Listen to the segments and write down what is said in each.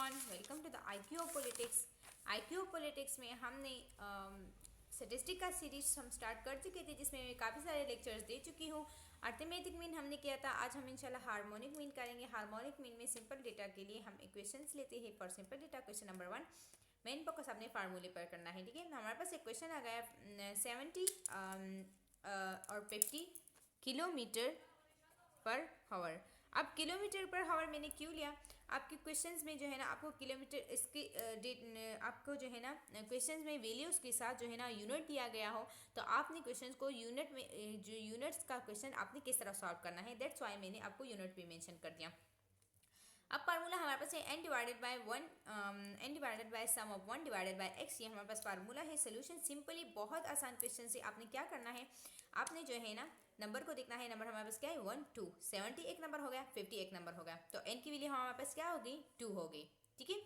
Everyone, welcome to the IQ of politics. IQ of politics में हमने statistic का series हम स्टार्ट कर चुके थे, जिसमें मैं काफ़ी सारे लेक्चर्स दे चुकी हूँ। अर्थमेटिक मीन हमने किया था, आज हम इंशाल्लाह हार्मोनिक मीन करेंगे। हार्मोनिक मीन में सिंपल डेटा के लिए हम इक्वेशंस लेते हैं। For simple data question number 1 main focus अपने फार्मूले पर करना है। ठीक है, हमारे पास एक क्वेश्चन आ गया 70 और 50 किलोमीटर पर हावर। अब किलोमीटर पर हावर मैंने क्यों लिया, आपके क्वेश्चंस में जो है ना आपको किलोमीटर इसके आपको जो है ना क्वेश्चंस में वैल्यूज़ के साथ जो है ना यूनिट दिया गया हो, तो आपने क्वेश्चंस को यूनिट में जो यूनिट्स का क्वेश्चन आपने किस तरह सॉल्व करना है, दैट्स वाई मैंने आपको यूनिट भी मेंशन कर दिया। अब फार्मूला हमारे पास है n divided by sum of 1 divided by x। ये हमारे पास फार्मूला है। सोल्यूशन सिंपली बहुत आसान क्वेश्चन से आपने क्या करना है, आपने जो है ना नंबर को देखना है। नंबर हमारे पास क्या है 1 2, 70 एक नंबर हो गया, 50 एक नंबर हो गया, तो n की वैल्यू हमारे पास क्या होगी 2 होगी। ठीक है,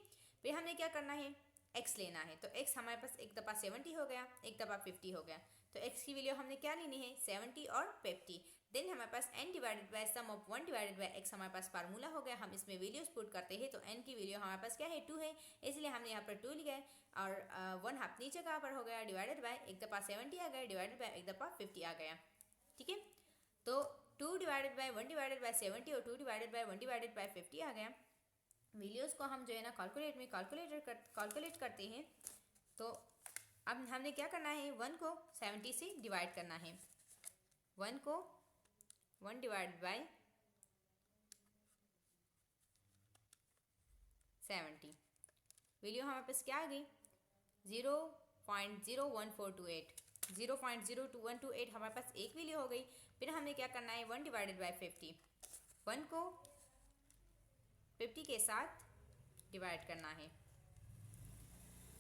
फिर हमने क्या करना है x लेना है, तो x हमारे पास एक दफ़ा 70 हो गया, एक दफ़ा 50 हो गया, तो x की वैल्यू हमने क्या लेनी है 70 और 50। देन हमारे पास n divided by sum of 1 divided by x हमारे पास फार्मूला हो गया। हम इसमें वैल्यूज पुट करते हैं, तो n की वैल्यू हमारे पास क्या है 2 है, इसलिए हमने यहाँ पर 2 लिया है। और 1 हाफ नीचे कहाँ पर हो गया डिवाइडेड बाय एक दफ़ा 70 आ गया, डिवाइडेड बाय एक दफ़ा 50 आ गया। ठीक है, तो 2 डिवाइडेड बाय 1 डिवाइडेड बाय 70 और 2 डिवाइडेड बाय 1 डिवाइडेड बाय 50 आ गया। वैल्यूज़ को हम जो है ना कैलकुलेट करते हैं, तो अब हमने क्या करना है 1 को 70 से डिवाइड करना है। 1 को 1 डिवाइड बाय 70, वैल्यू हमारे पास क्या आ गई 0.01428, 0.02128 हमारे पास एक वैल्यू हो गई। फिर हमें क्या करना है 1 डिवाइडेड बाय 50, 1 को 50 के साथ डिवाइड करना है।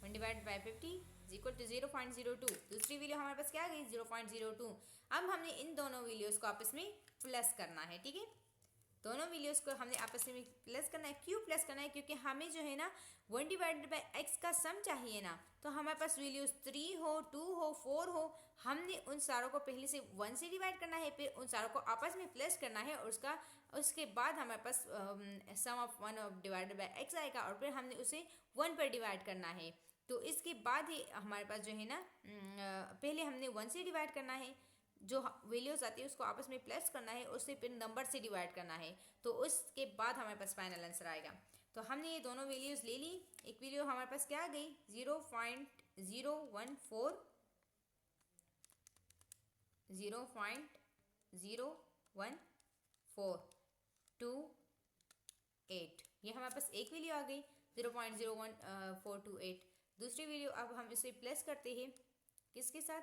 1 divide by 50 is equal to 0.02। दूसरी वैल्यू हमारे पास क्या आ गई 0.02। अब हमने इन दोनों वैल्यूज़ को आपस में प्लस करना है। ठीक है, दोनों वैल्यूज़ को हमने आपस में प्लस करना है। क्यों प्लस करना है, क्योंकि हमें जो है ना 1 डिवाइडेड बाय x का सम चाहिए ना, तो हमारे पास वैल्यूज़ 3 हो 2 हो 4 हो, हमने उन सारों को पहले से 1 से डिवाइड करना है, फिर उन सारों को आपस में प्लस करना है, और उसके बाद हमारे पास सम ऑफ 1 डिवाइडेड बाय x आएगा, और फिर हमने उसे 1 पर डिवाइड करना है। तो इसके बाद ही हमारे पास जो है ना पहले हमने 1 से डिवाइड करना है, जो वैल्यूज़ आती है उसको आपस में प्लस करना है, उससे फिर नंबर से डिवाइड करना है, तो उसके बाद हमारे पास फाइनल आंसर आएगा। तो हमने ये दोनों वैल्यूज़ ले ली। एक वैल्यू हमारे पास क्या आ गई 0.01428, ये हमारे पास एक वैल्यू आ गई 0.01428। दूसरी वैल्यू अब हम इसे प्लस करते हैं किसके साथ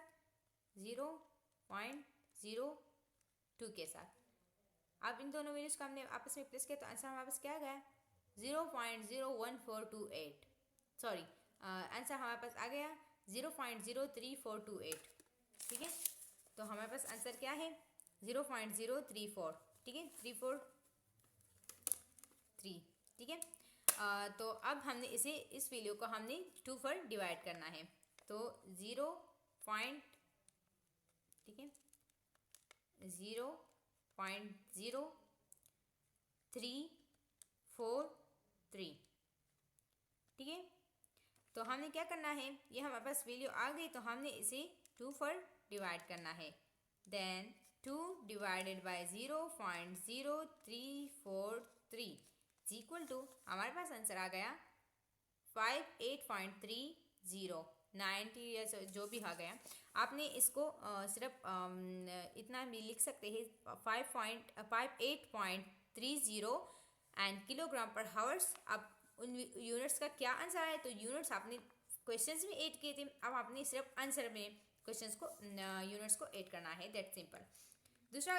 0.02 के साथ। अब इन दोनों वैल्यूज़ को हमने आपस में प्लस किया, तो आंसर हमारे पास क्या गया 0.01428, सॉरी आंसर हमारे पास आ गया 0.03428। ठीक है, तो हमारे पास आंसर क्या है 0.034। ठीक है 343। ठीक है, तो अब हमने इस वैल्यू को हमने 2 पर डिवाइड करना है, तो 0.0343। ठीक है, तो हमने क्या करना है, ये हमारे पास वैल्यू आ गई, तो हमने इसे 2 पर डिवाइड करना है। Then 2 divided by 0.0343 is equal to हमारे पास आंसर आ गया 58.30, 90 या जो भी आ गया। आपने इसको सिर्फ इतना भी लिख सकते हैं 58.30 एंड किलोग्राम पर हावर्स। अब उन यूनिट्स का क्या आंसर आया, तो यूनिट्स आपने क्वेश्चंस में ऐड किए थे, अब आपने सिर्फ आंसर में क्वेश्चंस को यूनिट्स को ऐड करना है, दैट सिंपल। दूसरा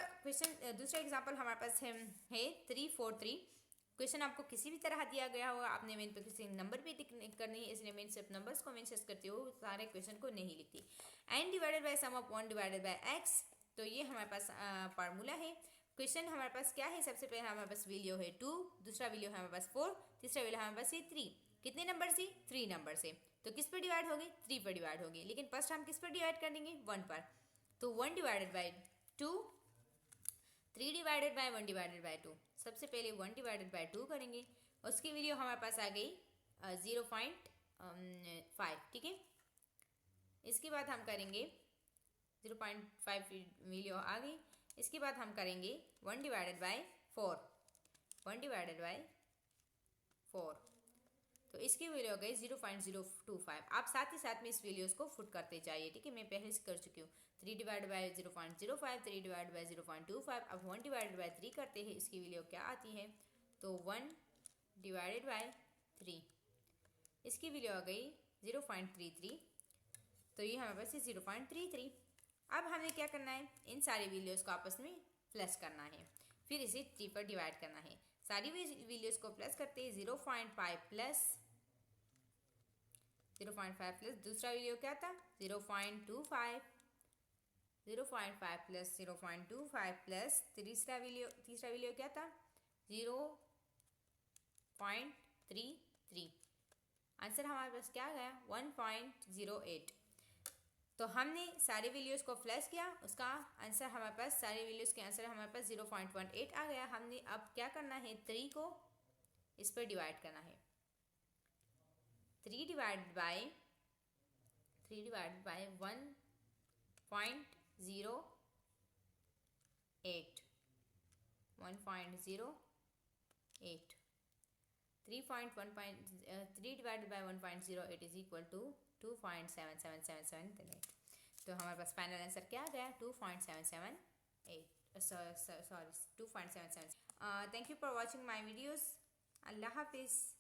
एग्जांपल हमारे पास है 343। क्वेश्चन आपको किसी भी तरह दिया गया होगा, आपने मेन पे किसी नंबर पे टिक करनी है, इसलिए मैं सिर्फ नंबर्स को मेंशन करती हूँ, सारे क्वेश्चन को नहीं लिखती। n divided by sum of 1 divided by x, तो ये हमारे पास फार्मूला है। क्वेश्चन हमारे पास क्या है, सबसे पहले हमारे पास वैल्यू है 2, दूसरा वैल्यू है हमारे पास 4, तीसरा वैल्यू हमारे पास है 3। कितने नंबर से 3 नंबर से, तो किस पर डिवाइड होगी 3 पर डिवाइड होगी, लेकिन फर्स्ट हम किस पर डिवाइड कर देंगे 1 पर, तो 1 divided bye 2, 3 divided bye 1 divided bye 2। सबसे पहले 1 डिवाइडेड बाय 2 करेंगे, उसकी वैल्यू हमारे पास आ गई 0.5, ठीक है। इसके बाद हम करेंगे 0.5 वैल्यू आ गई। इसके बाद हम करेंगे 1 डिवाइडेड बाय 4, 1 डिवाइडेड बाय 4, तो इसकी वैल्यू हो गई 0.025। आप साथ ही साथ में इस वैल्यूज़ को फुट करते जाइए, ठीक है। मैं पहले से कर चुकी हूँ। 3 डिवाइड बाय 0.05, 3 डिवाइड बाय 0.25। अब 1 डिवाइडेड बाय 3 करते हैं, इसकी वैल्यू क्या आती है, तो 1 डिवाइडेड बाय 3, इसकी वैल्यू आ गई 0.33, तो ये हमारे पास 0.33। अब हमें क्या करना है, इन सारी वैल्यूज़ को आपस में प्लस करना है, फिर इसे 3 पर डिवाइड करना है। सारी वैल्यूज़ को प्लस करते हैं, 0.5 प्लस 0.5 प्लस दूसरा वैल्यू क्या था 0.25, 0.5 प्लस 0.25 प्लस तीसरा वैल्यू क्या था 0.33। आंसर हमारे पास क्या गया 1.08। तो हमने सारे वैल्यूज़ को प्लस किया, उसका आंसर हमारे पास, सारे वैल्यूज़ के आंसर हमारे पास 0.18 आ गया। हमने अब क्या करना है, 3 को इस पर डिवाइड करना है। 3 divide by 1.08, 1.08, 3 divided by 1.08 is equal to 2.7777। तो हमारे पास फाइनल आंसर क्या आ गया 2.778, sorry 2.77। Thank you for watching my videos. अल्लाह हाफिज़।